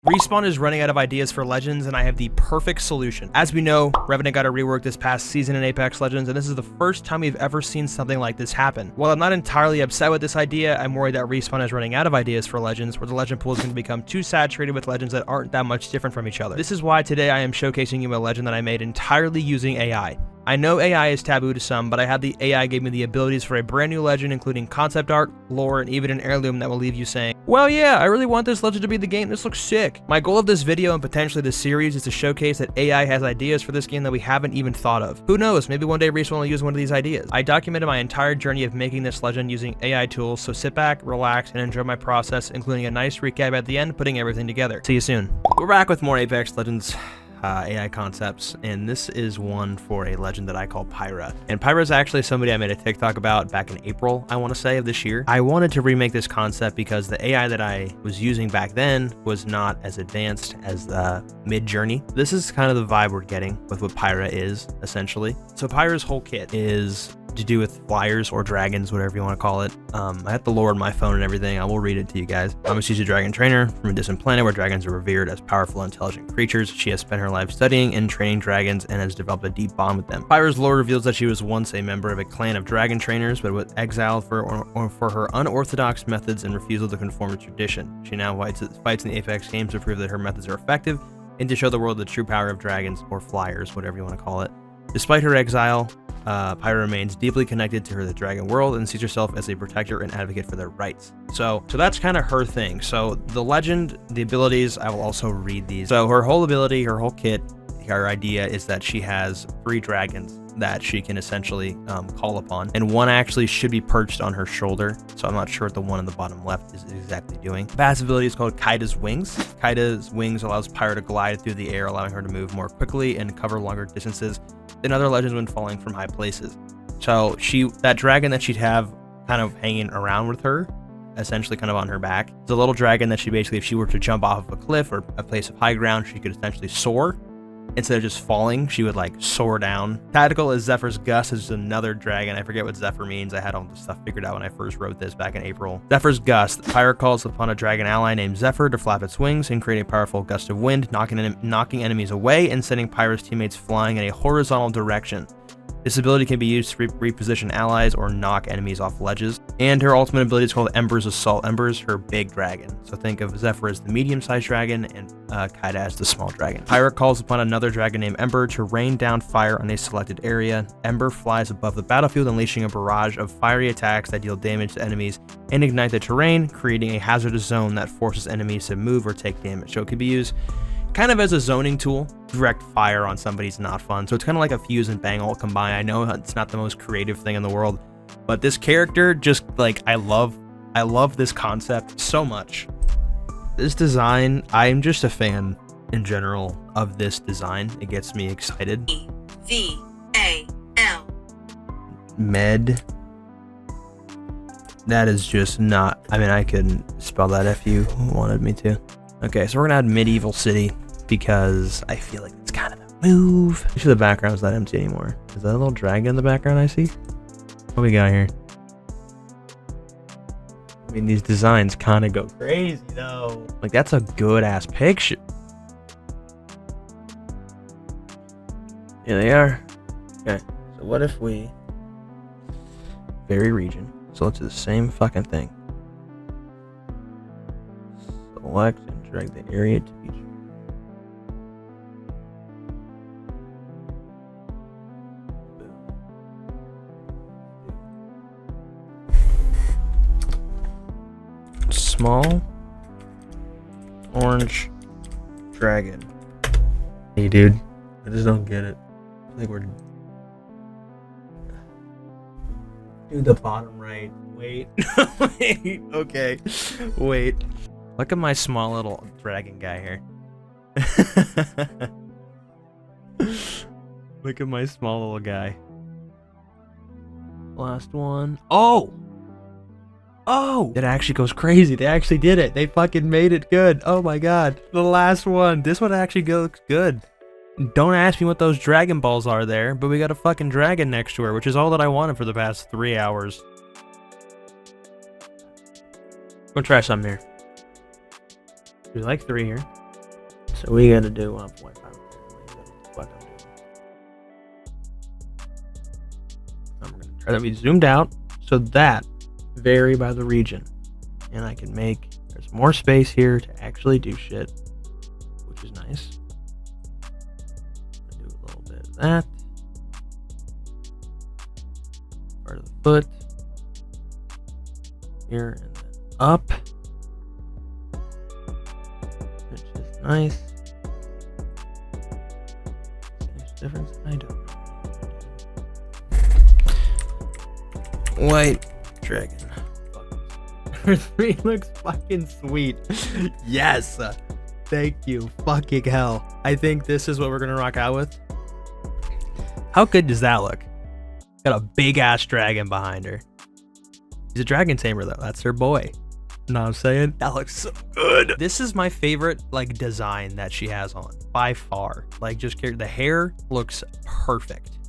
Respawn is running out of ideas for Legends, and I have the perfect solution. As we know, Revenant got a rework this past season in Apex Legends, and this is the first time we've ever seen something like this happen. While I'm not entirely upset with this idea, I'm worried that Respawn is running out of ideas for Legends, where the Legend pool is going to become too saturated with Legends that aren't that much different from each other. This is why today I am showcasing you a Legend that I made entirely using AI. I know AI is taboo to some, but I had the AI give me the abilities for a brand new Legend, including concept art, lore, and even an heirloom that will leave you saying, well, yeah, I really want this Legend to be the game. This looks sick. My goal of this video and potentially this series is to showcase that AI has ideas for this game that we haven't even thought of. Who knows, maybe one day Respawn will use one of these ideas. I documented my entire journey of making this Legend using AI tools, so sit back, relax, and enjoy my process, including a nice recap at the end, putting everything together. See you soon. We're back with more Apex Legends AI concepts, and this is one for a Legend that I call Pyra. And Pyra is actually somebody I made a TikTok about back in April, I want to say, of this year. I wanted to remake this concept because the AI that I was using back then was not as advanced as the Mid-Journey. This is kind of the vibe we're getting with what Pyra is, essentially. So Pyra's whole kit is to do with flyers or dragons, whatever you want to call it. I have the lore on my phone and everything. I will read it to you guys. She's a dragon trainer from a distant planet where dragons are revered as powerful, intelligent creatures. She has spent her life studying and training dragons and has developed a deep bond with them. Pyra's lore reveals that she was once a member of a clan of dragon trainers, but was exiled for her unorthodox methods and refusal to conform to tradition. She now fights in the Apex games to prove that her methods are effective and to show the world the true power of dragons, or flyers, whatever you want to call it. Despite her exile, Pyra remains deeply connected to the dragon world and sees herself as a protector and advocate for their rights. So that's kind of her thing. So the Legend, the abilities, I will also read these. So her whole ability, her whole kit, her idea is that she has 3 dragons that she can essentially call upon, and one actually should be perched on her shoulder, so I'm not sure what the one in the bottom left is exactly doing. The passive ability is called Kaida's Wings. Kaida's Wings allows Pyra to glide through the air, allowing her to move more quickly and cover longer distances than other Legends when falling from high places. So that dragon that she'd have kind of hanging around with her, essentially kind of on her back, it's a little dragon that she basically, if she were to jump off of a cliff or a place of high ground, she could essentially soar. Instead of just falling, she would like soar down. Tactical is Zephyr's Gust, is another dragon. I forget what Zephyr means. I had all this stuff figured out when I first wrote this back in April. Zephyr's Gust. Pyra calls upon a dragon ally named Zephyr to flap its wings and create a powerful gust of wind, knocking enemies away and sending Pyra's teammates flying in a horizontal direction. This ability can be used to reposition allies or knock enemies off ledges. And her ultimate ability is called Ember's Assault. Ember's her big dragon. So think of Zephyr as the medium-sized dragon and Kaida as the small dragon. Pyra calls upon another dragon named Ember to rain down fire on a selected area. Ember flies above the battlefield, unleashing a barrage of fiery attacks that deal damage to enemies and ignite the terrain, creating a hazardous zone that forces enemies to move or take damage. So it could be used kind of as a zoning tool. Direct fire on somebody's not fun. So it's kind of like a fuse and bang all combined. I know it's not the most creative thing in the world, but this character, just like, I love this concept so much. This design, I'm just a fan in general of this design. It gets me excited. E-V-A-L. Med. That is just not, I mean, I couldn't spell that if you wanted me to. Okay, so we're gonna add Medieval City because I feel like it's kind of the move. Make sure the background's not empty anymore. Is that a little dragon in the background I see? What we got here? I mean, these designs kind of go crazy though. Like, that's a good ass picture. Yeah, they are. Okay, so what if we vary region? So let's do the same fucking thing. Select and drag the area to each. Small orange dragon. Hey, dude, I just don't get it. I think we're. Do the bottom right. Wait. Wait. Okay. Wait. Look at my small little dragon guy here. Look at my small little guy. Last one. Oh! Oh! It actually goes crazy. They actually did it. They fucking made it good. Oh my god. The last one. This one actually looks good. Don't ask me what those Dragon Balls are there, but we got a fucking dragon next to her, which is all that I wanted for the past 3 hours. Go try something here. We like 3 here. So we gotta do 1.5. I'm gonna try to be zoomed out so that vary by the region, and I can make there's more space here to actually do shit, which is nice. Do a little bit of that. Part of the foot here and then up, which is nice. There's a difference. I don't know. White dragon. Number 3 looks fucking sweet. Yes. Thank you. Fucking hell. I think this is what we're gonna rock out with. How good does that look? Got a big ass dragon behind her. She's a dragon tamer though. That's her boy. Know what I'm saying? That looks so good. This is my favorite like design that she has on by far. Like just the hair looks perfect.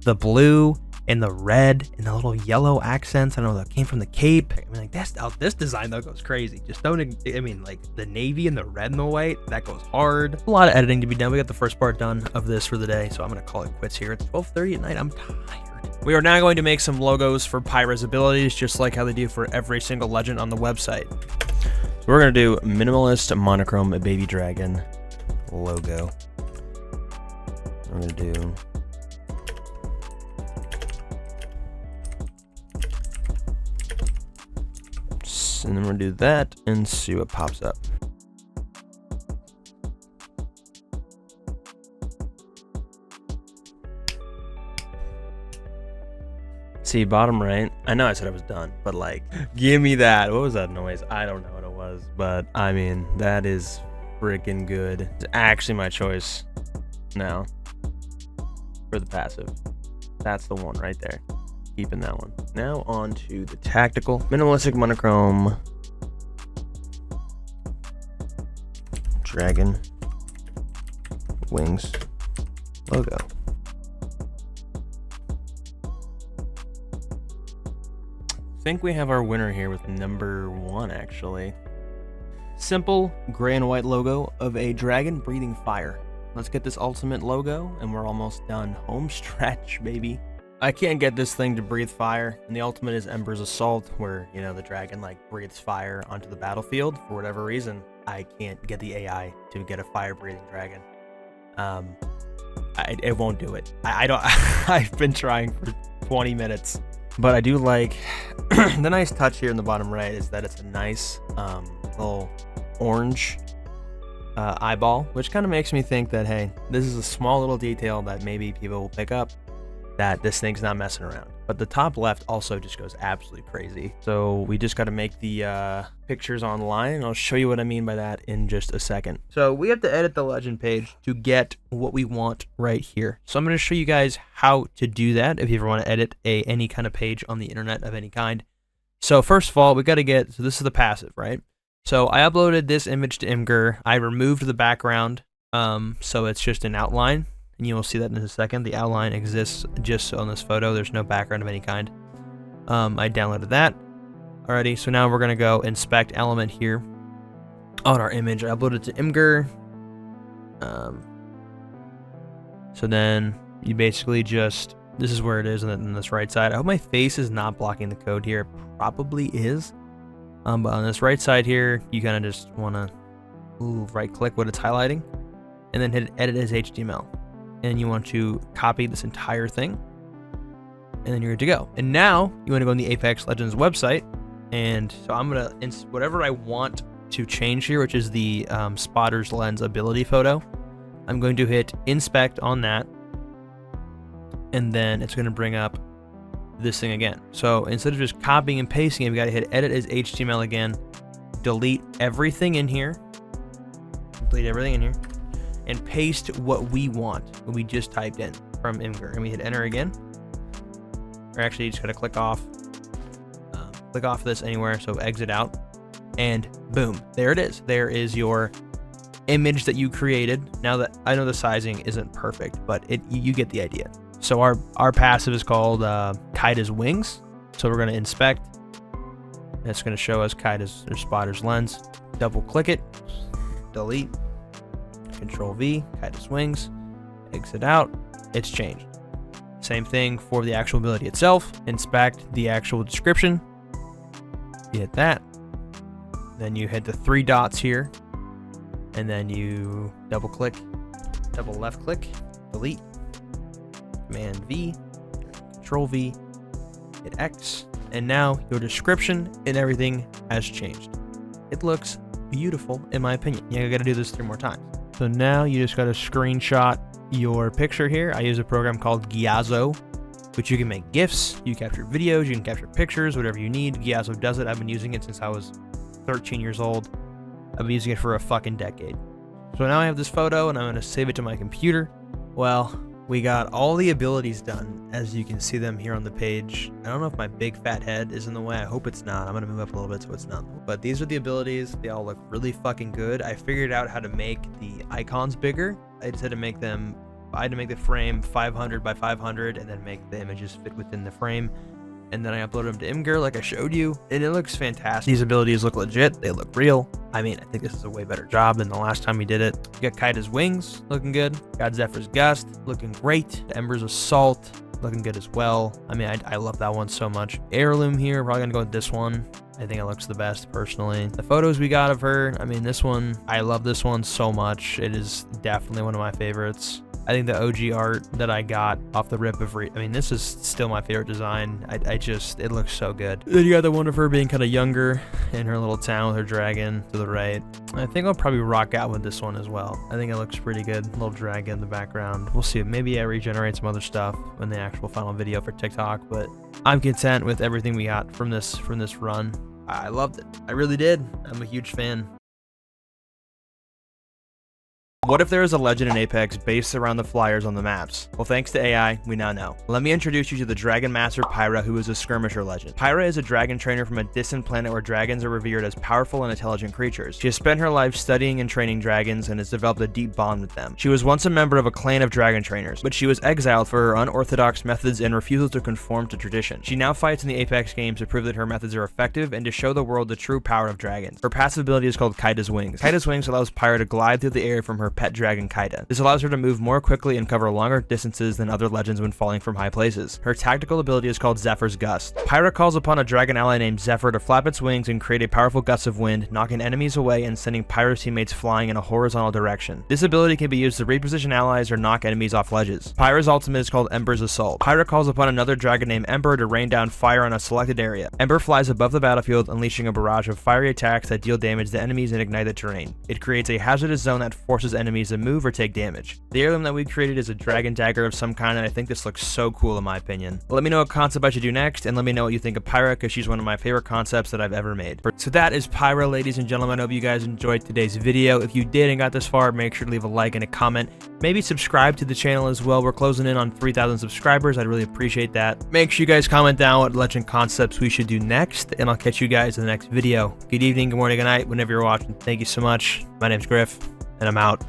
The blue and the red and the little yellow accents. I don't know, that came from the cape. I mean, like this design though goes crazy. Just don't. I mean, like the navy and the red and the white, that goes hard. A lot of editing to be done. We got the first part done of this for the day, so I'm gonna call it quits here. It's 12:30 at night. I'm tired. We are now going to make some logos for Pyra's abilities, just like how they do for every single legend on the website. So we're gonna do minimalist monochrome baby dragon logo. We're gonna do and then we're gonna do that and see what pops up. See, bottom right, I know I said I was done, but like, give me that. What was that noise? I don't know what it was, but I mean, that is freaking good. It's actually my choice now for the passive. That's the one right there. Keeping that one. Now on to the tactical minimalistic monochrome dragon wings logo. I think we have our winner here with number 1 actually. Simple gray and white logo of a dragon breathing fire. Let's get this ultimate logo and we're almost done. Home stretch, baby. I can't get this thing to breathe fire, and the ultimate is Ember's Assault, where, you know, the dragon, like, breathes fire onto the battlefield. For whatever reason, I can't get the AI to get a fire-breathing dragon. It won't do it. I don't... I've been trying for 20 minutes. But I do like... the nice touch here in the bottom right is that it's a nice little orange eyeball, which kind of makes me think that, hey, this is a small little detail that maybe people will pick up, that this thing's not messing around. But the top left also just goes absolutely crazy. So we just got to make the pictures online, and I'll show you what I mean by that in just a second. So we have to edit the legend page to get what we want right here. So I'm going to show you guys how to do that if you ever want to edit any kind of page on the internet of any kind. So first of all, we got to get, so this is the passive, right? So I uploaded this image to Imgur. I removed the background, so it's just an outline. And you will see that in a second. The outline exists just on this photo. There's no background of any kind. I downloaded that already. So now we're going to go inspect element here on our image. I uploaded it to Imgur. So then you basically just, this is where it is on this right side. I hope my face is not blocking the code here. It probably is. But on this right side here, you kind of just want to right click what it's highlighting and then hit edit as HTML. And you want to copy this entire thing, and then you're good to go. And now you want to go on the Apex Legends website, and so I'm gonna whatever I want to change here, which is the spotter's lens ability photo. I'm going to hit inspect on that, and then it's going to bring up this thing again. So instead of just copying and pasting it, we got to hit edit as HTML again, delete everything in here, and paste what we want, what we just typed in from Imgur. And we hit enter again. Or actually, you just gotta click off this anywhere, so exit out. And boom, there it is. There is your image that you created. Now that I know the sizing isn't perfect, but you get the idea. So our passive is called Kaida's Wings. So we're gonna inspect. It's gonna show us Kaida's or Spotter's lens. Double click it, delete. Control V, Kaida's wings, exit out, it's changed. Same thing for the actual ability itself. Inspect the actual description. You hit that. Then you hit the 3 dots here. And then you double left click, delete, Command V, Control V, hit X, and now your description and everything has changed. It looks beautiful in my opinion. You gotta do this 3 more times. So now you just gotta screenshot your picture here. I use a program called Gyazo, which you can make GIFs, you capture videos, you can capture pictures, whatever you need. Gyazo does it. I've been using it since I was 13 years old. I've been using it for a fucking decade. So now I have this photo and I'm gonna save it to my computer. Well, we got all the abilities done, as you can see them here on the page. I don't know if my big fat head is in the way. I hope it's not. I'm gonna move up a little bit so it's not. But these are the abilities. They all look really fucking good. I figured out how to make the icons bigger. I just had to make them, I had to make the frame 500 by 500 and then make the images fit within the frame. And then I uploaded them to Imgur like I showed you, and it looks fantastic. These abilities look legit, they look real. I mean, I think this is a way better job than the last time we did it. You got Kaida's wings, looking good. Got Zephyr's gust, looking great. Ember's assault, looking good as well. I mean, I love that one so much. Heirloom here, probably gonna go with this one. I think it looks the best personally. The photos we got of her, I mean, this one, I love this one so much. It is definitely one of my favorites. I think the OG art that I got off the rip of I mean, this is still my favorite design. It looks so good. Then you got the one of her being kind of younger in her little town with her dragon to the right. I think I'll probably rock out with this one as well. I think it looks pretty good. Little dragon in the background. We'll see. Maybe I regenerate some other stuff in the actual final video for TikTok, but I'm content with everything we got from this run. I loved it. I really did. I'm a huge fan. What if there is a legend in Apex based around the flyers on the maps? Well, thanks to AI, we now know. Let me introduce you to the Dragon Master Pyra, who is a skirmisher legend. Pyra is a dragon trainer from a distant planet where dragons are revered as powerful and intelligent creatures. She has spent her life studying and training dragons and has developed a deep bond with them. She was once a member of a clan of dragon trainers, but she was exiled for her unorthodox methods and refusal to conform to tradition. She now fights in the Apex games to prove that her methods are effective and to show the world the true power of dragons. Her passive ability is called Kaida's wings. Kaida's wings allows Pyra to glide through the air from her pet dragon Kaida. This allows her to move more quickly and cover longer distances than other legends when falling from high places. Her tactical ability is called Zephyr's Gust. Pyra calls upon a dragon ally named Zephyr to flap its wings and create a powerful gust of wind, knocking enemies away and sending Pyra's teammates flying in a horizontal direction. This ability can be used to reposition allies or knock enemies off ledges. Pyra's ultimate is called Ember's Assault. Pyra calls upon another dragon named Ember to rain down fire on a selected area. Ember flies above the battlefield, unleashing a barrage of fiery attacks that deal damage to enemies and ignite the terrain. It creates a hazardous zone that forces enemies to move or take damage. The heirloom that we created is a dragon dagger of some kind, and I think this looks so cool in my opinion. Let me know what concept I should do next, and let me know what you think of Pyra, because she's one of my favorite concepts that I've ever made. So that is Pyra, ladies and gentlemen. I hope you guys enjoyed today's video. If you did and got this far, make sure to leave a like and a comment. Maybe subscribe to the channel as well. We're closing in on 3,000 subscribers. I'd really appreciate that. Make sure you guys comment down what legend concepts we should do next, and I'll catch you guys in the next video. Good evening, good morning, good night, whenever you're watching. Thank you so much. My name's Griff, and I'm out.